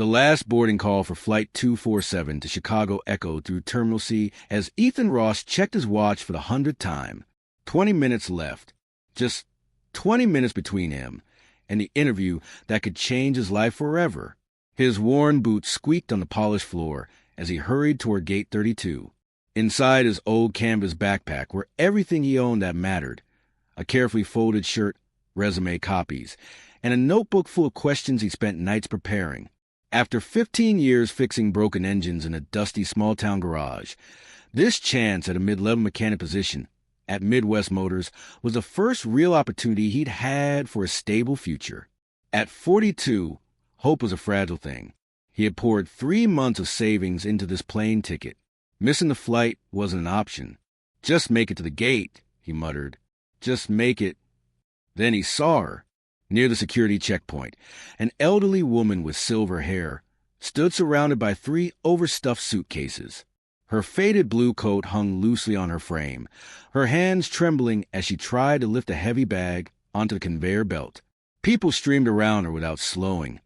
The last boarding call for Flight 247 to Chicago echoed through Terminal C as Ethan Ross checked his watch for the 100th time. 20 minutes left. Just 20 minutes between him and the interview that could change his life forever. His worn boots squeaked on the polished floor as he hurried toward Gate 32. Inside his old canvas backpack were everything he owned that mattered: a carefully folded shirt, resume copies, and a notebook full of questions he spent nights preparing. After 15 years fixing broken engines in a dusty small-town garage, this chance at a mid-level mechanic position at Midwest Motors was the first real opportunity he'd had for a stable future. At 42, hope was a fragile thing. He had poured 3 months of savings into this plane ticket. Missing the flight wasn't an option. "Just make it to the gate," he muttered. "Just make it." Then he saw her. Near the security checkpoint, an elderly woman with silver hair stood surrounded by 3 overstuffed suitcases. Her faded blue coat hung loosely on her frame, her hands trembling as she tried to lift a heavy bag onto the conveyor belt. People streamed around her without slowing.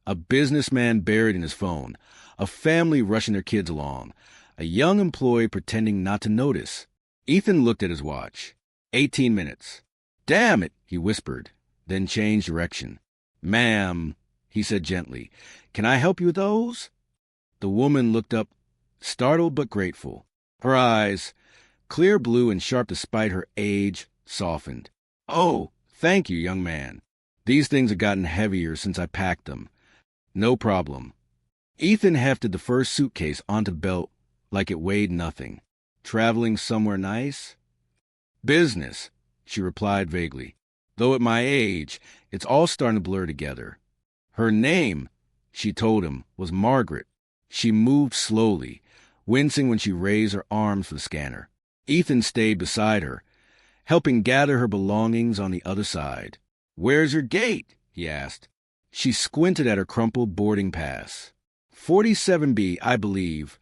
A businessman buried in his phone, a family rushing their kids along, a young employee pretending not to notice. Ethan looked at his watch. 18 minutes. "Damn it," he whispered, then changed direction. "Ma'am," he said gently, "can I help you with those?" The woman looked up, startled but grateful. Her eyes, clear blue and sharp despite her age, softened. "Oh, thank you, young man. These things have gotten heavier since I packed them." "No problem." Ethan hefted the first suitcase onto the belt like it weighed nothing. "Traveling somewhere nice?" "Business," she replied vaguely. "Though at my age, it's all starting to blur together." Her name, she told him, was Margaret. She moved slowly, wincing when she raised her arms for the scanner. Ethan stayed beside her, helping gather her belongings on the other side. "Where's your gate?" he asked. She squinted at her crumpled boarding pass. 47B, I believe."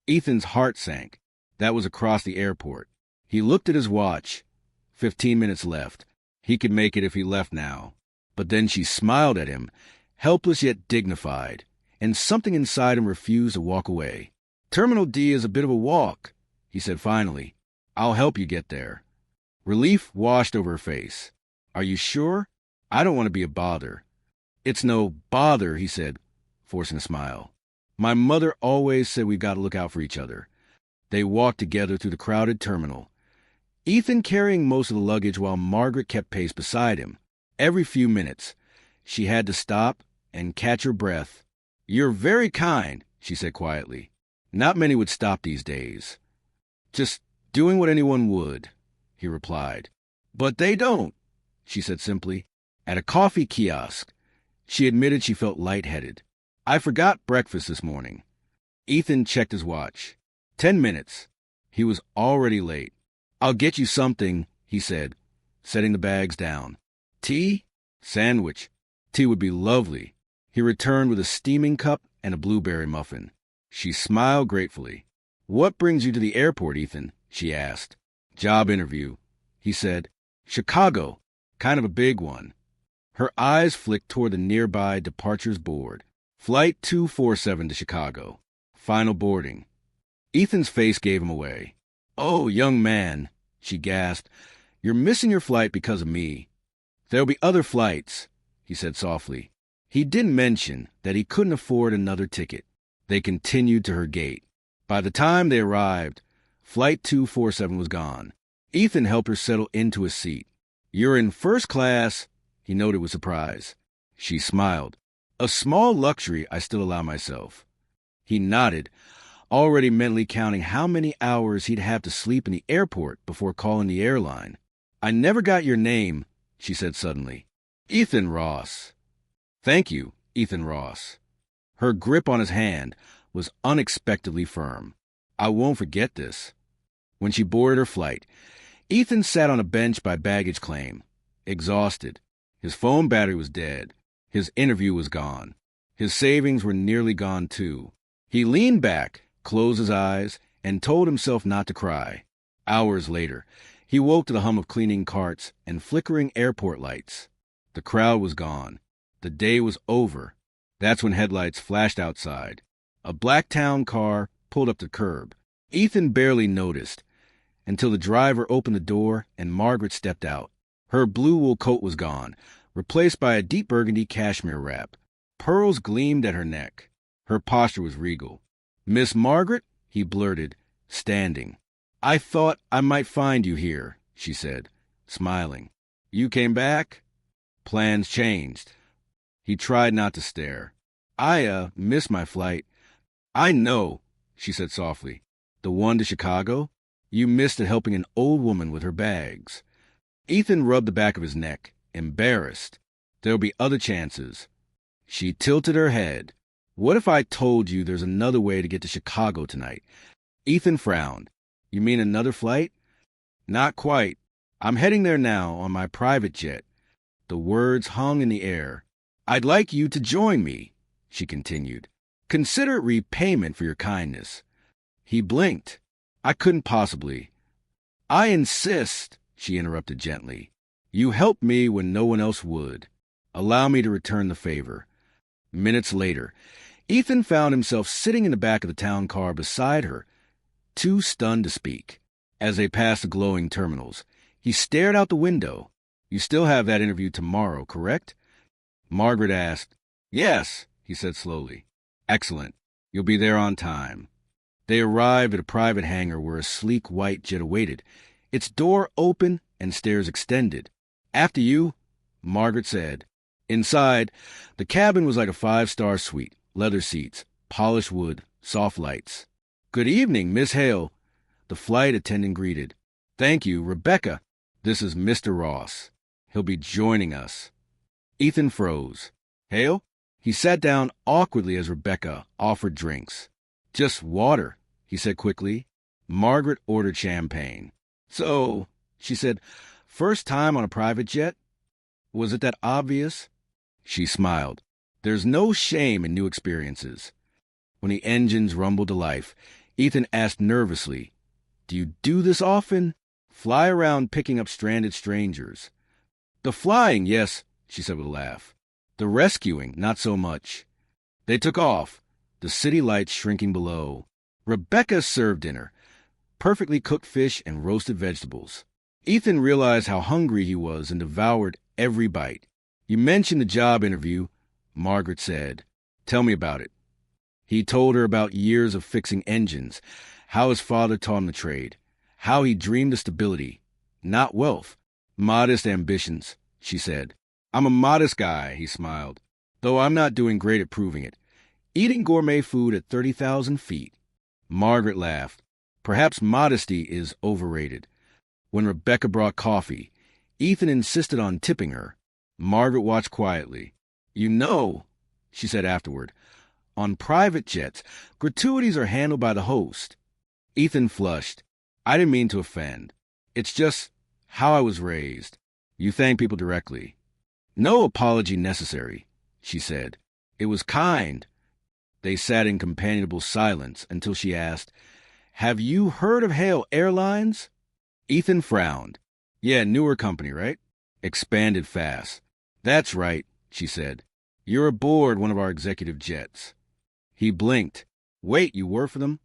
Ethan's heart sank. That was across the airport. He looked at his watch. 15 minutes left. He could make it if he left now. But then she smiled at him, helpless yet dignified, and something inside him refused to walk away. "Terminal D is a bit of a walk," he said finally. "I'll help you get there." Relief washed over her face. "Are you sure? I don't want to be a bother." "It's no bother," he said, forcing a smile. "My mother always said we've got to look out for each other." They walked together through the crowded terminal, Ethan carrying most of the luggage while Margaret kept pace beside him. Every few minutes, she had to stop and catch her breath. "You're very kind," she said quietly. Not many would stop these days. "Just doing what anyone would," he replied. "But they don't," she said simply. At a coffee kiosk, she admitted she felt lightheaded. "I forgot breakfast this morning." Ethan checked his watch. 10 minutes. He was already late. "I'll get you something," he said, setting the bags down. "Tea?" "Sandwich. Tea would be lovely." He returned with a steaming cup and a blueberry muffin. She smiled gratefully. "What brings you to the airport, Ethan?" she asked. "Job interview," he said. "Chicago. Kind of a big one." Her eyes flicked toward the nearby departures board. Flight 247 to Chicago. Final boarding. Ethan's face gave him away. "Oh, young man," she gasped, "you're missing your flight because of me." "There'll be other flights," he said softly. He didn't mention that he couldn't afford another ticket. They continued to her gate. By the time they arrived, Flight 247 was gone. Ethan helped her settle into his seat. "You're in first class," he noted with surprise. She smiled. "A small luxury I still allow myself." He nodded, already mentally counting how many hours he'd have to sleep in the airport before calling the airline. "I never got your name," she said suddenly. "Ethan Ross." "Thank you, Ethan Ross." Her grip on his hand was unexpectedly firm. "I won't forget this." When she boarded her flight, Ethan sat on a bench by baggage claim, exhausted. His phone battery was dead. His interview was gone. His savings were nearly gone, too. He leaned back, closed his eyes, and told himself not to cry. Hours later, he woke to the hum of cleaning carts and flickering airport lights. The crowd was gone. The day was over. That's when headlights flashed outside. A black town car pulled up the curb. Ethan barely noticed until the driver opened the door and Margaret stepped out. Her blue wool coat was gone, replaced by a deep burgundy cashmere wrap. Pearls gleamed at her neck. Her posture was regal. "Miss Margaret?" he blurted, standing. "I thought I might find you here," she said, smiling. "You came back?" Plans changed. He tried not to stare. "I missed my flight." "I know," she said softly. "The one to Chicago? You missed it helping an old woman with her bags." Ethan rubbed the back of his neck, embarrassed. "There'll be other chances." She tilted her head. "What if I told you there's another way to get to Chicago tonight?" Ethan frowned. "You mean another flight?" "Not quite. I'm heading there now on my private jet." The words hung in the air. "I'd like you to join me," she continued. "Consider it repayment for your kindness." He blinked. "I couldn't possibly." "I insist," she interrupted gently. "You helped me when no one else would. Allow me to return the favor." Minutes later, Ethan found himself sitting in the back of the town car beside her, too stunned to speak. As they passed the glowing terminals, he stared out the window. "You still have that interview tomorrow, correct?" Margaret asked. "Yes," he said slowly. "Excellent. You'll be there on time." They arrived at a private hangar where a sleek white jet awaited, its door open and stairs extended. "After you," Margaret said. Inside, the cabin was like a five-star suite, leather seats, polished wood, soft lights. "Good evening, Miss Hale," the flight attendant greeted. "Thank you, Rebecca. This is Mr. Ross. He'll be joining us." Ethan froze. "Hale?" He sat down awkwardly as Rebecca offered drinks. "Just water," he said quickly. Margaret ordered champagne. "So," she said, "first time on a private jet? Was it that obvious?" She smiled. "There's no shame in new experiences." When the engines rumbled to life, Ethan asked nervously, "Do you do this often? Fly around picking up stranded strangers?" "The flying, yes," she said with a laugh. "The rescuing, not so much." They took off, the city lights shrinking below. Rebecca served dinner, perfectly cooked fish and roasted vegetables. Ethan realized how hungry he was and devoured every bite. "You mentioned the job interview," Margaret said. "Tell me about it." He told her about years of fixing engines, how his father taught him the trade, how he dreamed of stability, not wealth. "Modest ambitions," she said. "I'm a modest guy," he smiled, "though I'm not doing great at proving it. Eating gourmet food at 30,000 feet. Margaret laughed. Perhaps modesty is overrated. When Rebecca brought coffee, Ethan insisted on tipping her. Margaret watched quietly. "You know," she said afterward, "on private jets, gratuities are handled by the host." Ethan flushed. "I didn't mean to offend. It's just how I was raised. You thank people directly." "No apology necessary," she said. "It was kind." They sat in companionable silence until she asked, "Have you heard of Hale Airlines?" Ethan frowned. "Yeah, newer company, right? Expanded fast." "That's right," she said. "You're aboard one of our executive jets." He blinked. "Wait, you work for them?"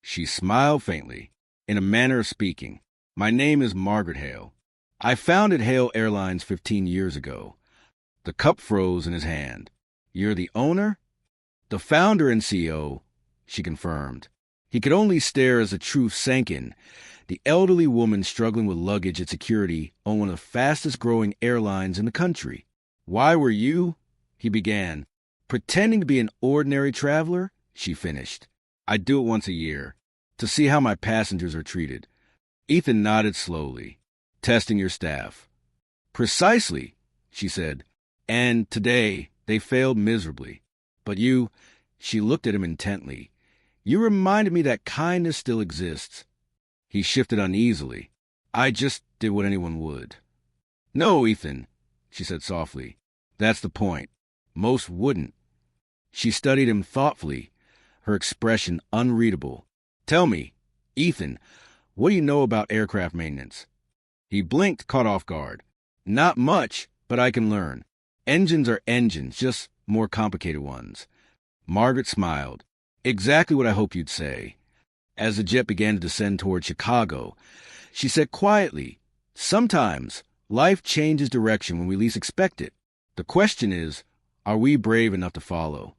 She smiled faintly, in a manner of speaking. "My name is Margaret Hale. I founded Hale Airlines 15 years ago." The cup froze in his hand. "You're the owner?" "The founder and CEO," she confirmed. He could only stare as the truth sank in. The elderly woman struggling with luggage at security on one of the fastest-growing airlines in the country. "Why were you?" he began. "Pretending to be an ordinary traveler?" she finished. "I do it once a year, to see how my passengers are treated." Ethan nodded slowly. "Testing your staff." "Precisely," she said. "And today they failed miserably. But you," she looked at him intently, "you reminded me that kindness still exists." He shifted uneasily. "I just did what anyone would." "No, Ethan," she said softly. "That's the point. Most wouldn't." She studied him thoughtfully, her expression unreadable. "Tell me, Ethan, what do you know about aircraft maintenance?" He blinked, caught off guard. "Not much, but I can learn. Engines are engines, just more complicated ones. Margaret smiled. Exactly what I hoped you'd say. As the jet began to descend toward Chicago, she said quietly, "Sometimes life changes direction when we least expect it. The question is, are we brave enough to follow?"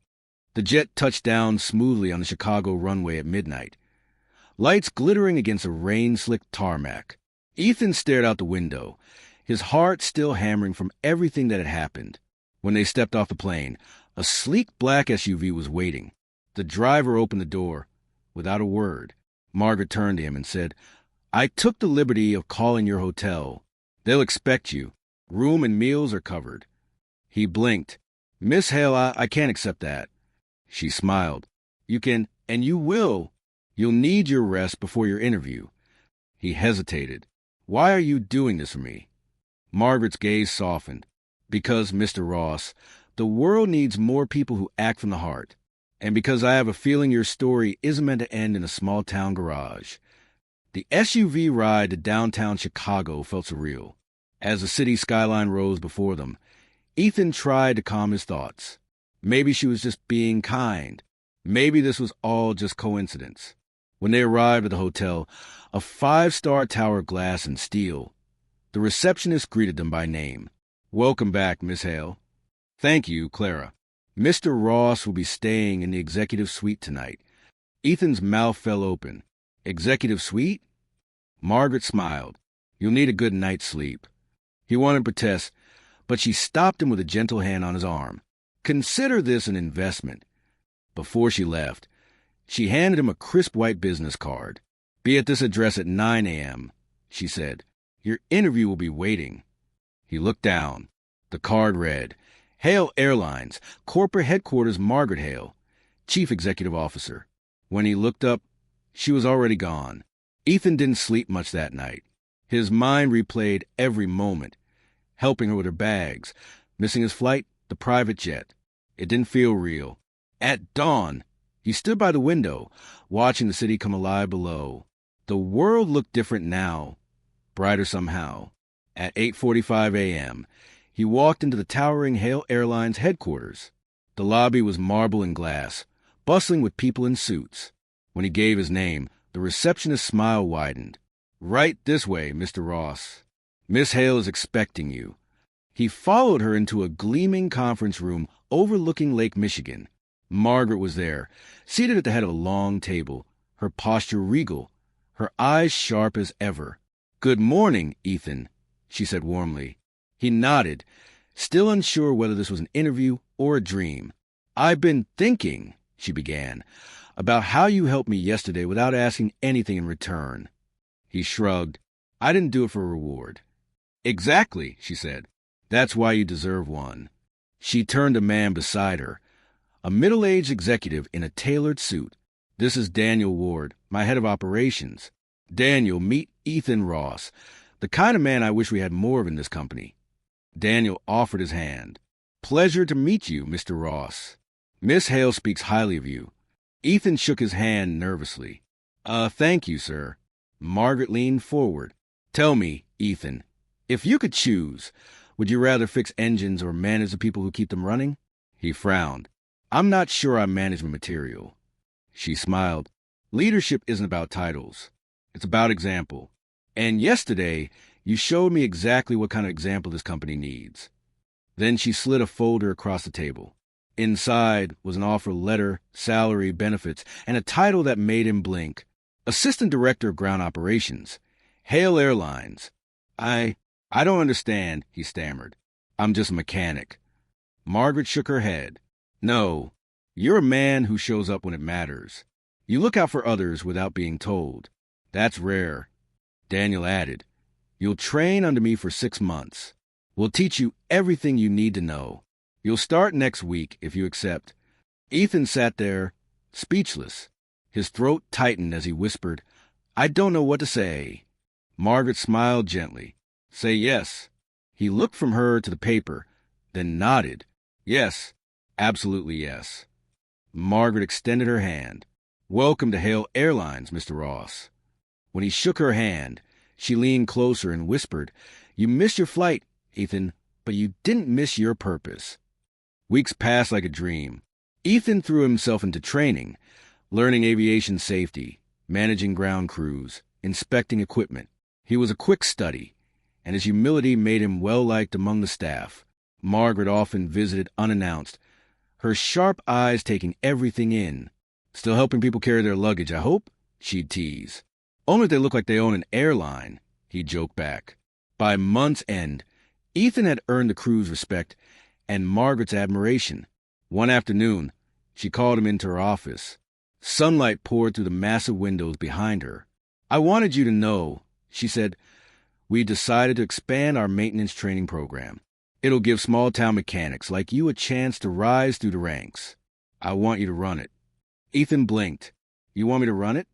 The jet touched down smoothly on the Chicago runway at midnight, lights glittering against a rain-slicked tarmac. Ethan stared out the window, his heart still hammering from everything that had happened. When they stepped off the plane, a sleek black SUV was waiting. The driver opened the door. Without a word, Margaret turned to him and said, "I took the liberty of calling your hotel. They'll expect you. Room and meals are covered." He blinked. "Miss Hale, I can't accept that." She smiled. "You can, and you will. You'll need your rest before your interview." He hesitated. "Why are you doing this for me?" Margaret's gaze softened. "Because, Mr. Ross, the world needs more people who act from the heart. And because I have a feeling your story isn't meant to end in a small-town garage." The SUV ride to downtown Chicago felt surreal. As the city skyline rose before them, Ethan tried to calm his thoughts. Maybe she was just being kind. Maybe this was all just coincidence. When they arrived at the hotel, a 5-star tower of glass and steel, the receptionist greeted them by name. "Welcome back, Miss Hale." "Thank you, Clara. Mr. Ross will be staying in the executive suite tonight." Ethan's mouth fell open. "Executive suite?" Margaret smiled. "You'll need a good night's sleep." He wanted to protest, but she stopped him with a gentle hand on his arm. "Consider this an investment." Before she left, she handed him a crisp white business card. "Be at this address at 9 a.m., she said. "Your interview will be waiting." He looked down. The card read, "Hale Airlines, Corporate Headquarters Margaret Hale, Chief Executive Officer." When he looked up, she was already gone. Ethan didn't sleep much that night. His mind replayed every moment, helping her with her bags, missing his flight, the private jet. It didn't feel real. At dawn, he stood by the window, watching the city come alive below. The world looked different now, brighter somehow. At 8:45 a.m., he walked into the towering Hale Airlines headquarters. The lobby was marble and glass, bustling with people in suits. When he gave his name, the receptionist's smile widened. "Right this way, Mr. Ross. Miss Hale is expecting you." He followed her into a gleaming conference room overlooking Lake Michigan. Margaret was there, seated at the head of a long table, her posture regal, her eyes sharp as ever. "Good morning, Ethan," she said warmly. He nodded, still unsure whether this was an interview or a dream. "I've been thinking," she began, "about how you helped me yesterday without asking anything in return." He shrugged. "I didn't do it for a reward." "Exactly," she said. "That's why you deserve one." She turned to a man beside her, a middle-aged executive in a tailored suit. "This is Daniel Ward, my head of operations. Daniel, meet Ethan Ross, the kind of man I wish we had more of in this company." Daniel offered his hand. "Pleasure to meet you, Mr. Ross. Miss Hale speaks highly of you." Ethan shook his hand nervously. Thank you, sir." Margaret leaned forward. "Tell me, Ethan, if you could choose, would you rather fix engines or manage the people who keep them running?" He frowned. "I'm not sure I'm management material." She smiled. "Leadership isn't about titles. It's about example. And yesterday, you showed me exactly what kind of example this company needs." Then she slid a folder across the table. Inside was an offer letter, salary, benefits, and a title that made him blink. Assistant Director of Ground Operations. Hale Airlines. I don't understand," he stammered. "I'm just a mechanic." Margaret shook her head. "No, you're a man who shows up when it matters. You look out for others without being told. That's rare." Daniel added, "You'll train under me for 6 months. We'll teach you everything you need to know. You'll start next week if you accept." Ethan sat there, speechless. His throat tightened as he whispered, "I don't know what to say." Margaret smiled gently. "Say yes." He looked from her to the paper, then nodded. "Yes, absolutely yes." Margaret extended her hand. "Welcome to Hale Airlines, Mr. Ross." When he shook her hand, she leaned closer and whispered, "You missed your flight, Ethan, but you didn't miss your purpose." Weeks passed like a dream. Ethan threw himself into training, learning aviation safety, managing ground crews, inspecting equipment. He was a quick study, and his humility made him well-liked among the staff. Margaret often visited unannounced, her sharp eyes taking everything in. "Still helping people carry their luggage, I hope?" she'd tease. "Only if they look like they own an airline," he'd joke back. By month's end, Ethan had earned the crew's respect and Margaret's admiration. One afternoon, she called him into her office. Sunlight poured through the massive windows behind her. "I wanted you to know," she said, "we decided to expand our maintenance training program. It'll give small-town mechanics like you a chance to rise through the ranks. I want you to run it." Ethan blinked. "You want me to run it?"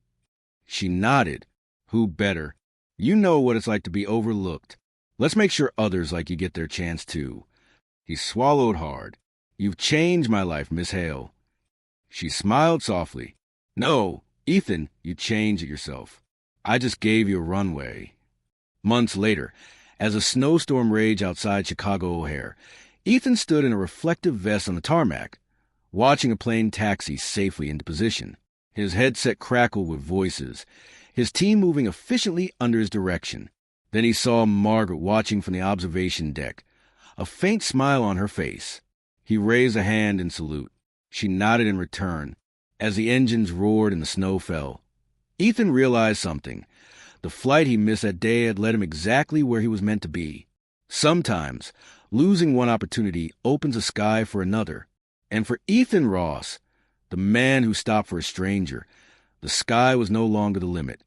She nodded. "Who better? You know what it's like to be overlooked. Let's make sure others like you get their chance too." He swallowed hard. "You've changed my life, Miss Hale." She smiled softly. "No, Ethan, you changed it yourself. I just gave you a runway." Months later, as a snowstorm raged outside Chicago O'Hare, Ethan stood in a reflective vest on the tarmac, watching a plane taxi safely into position. His headset crackled with voices, his team moving efficiently under his direction. Then he saw Margaret watching from the observation deck, a faint smile on her face. He raised a hand in salute. She nodded in return as the engines roared and the snow fell. Ethan realized something. The flight he missed that day had led him exactly where he was meant to be. Sometimes, losing one opportunity opens a sky for another. And for Ethan Ross, the man who stopped for a stranger, the sky was no longer the limit.